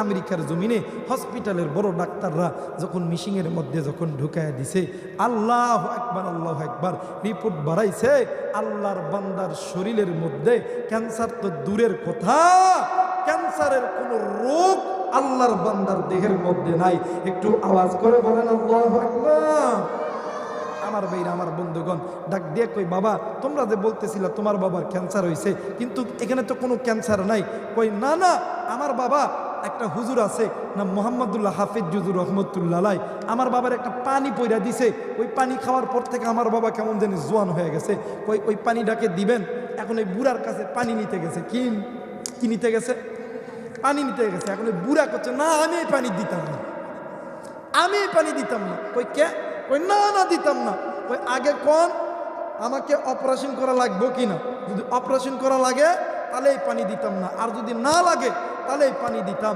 আমেরিকার জমিনে হসপিটালের বড় ডাক্তাররা যখন মিশিংয়ের মধ্যে যখন ঢুকায় দিছে, আল্লাহ একবার রিপোর্ট বাড়াইছে, আল্লাহর বান্দার শরীরের মধ্যে ক্যান্সার তো দূরের কথা, ক্যান্সারের কোনো রোগ আল্লাহর বান্দার দেহের মধ্যে নাই। একটু আওয়াজ করে বলেন আল্লাহু আকবার। আমার ভাইরা, আমার বন্ধুগণ, ডাক দিয়ে কই, বাবা তোমরা যে বলতেছিলা তোমার বাবার ক্যান্সার হয়েছে, কিন্তু এখানে তো কোনো ক্যান্সার নাই। কই না না, আমার বাবা একটা হুজুর আছে না মোহাম্মদুল্লাহ হাফিজ হুজুর রহমতুল্লাহ আলাই, আমার বাবার একটা পানি পয়রা দিছে, ওই পানি খাওয়ার পর থেকে আমার বাবা কেমন জানি জোয়ান হয়ে গেছে। কই ওই পানিটাকে দিবেন। এখন ওই বুড়ার কাছে পানি নিতে গেছে। কি নিতে গেছে? পানি নিতে গেছে। এখন ওই বুড়া করছে, না আমি এই পানি দিতাম না, আমি এই পানি দিতাম না। কই কে? কই না না দিতাম না। কই আগে কোন আমাকে অপারেশন করা লাগবে কিনা, যদি অপারেশন করা লাগে তাহলে এই পানি দিতাম না, আর যদি না লাগে তাহলে এই পানি দিতাম।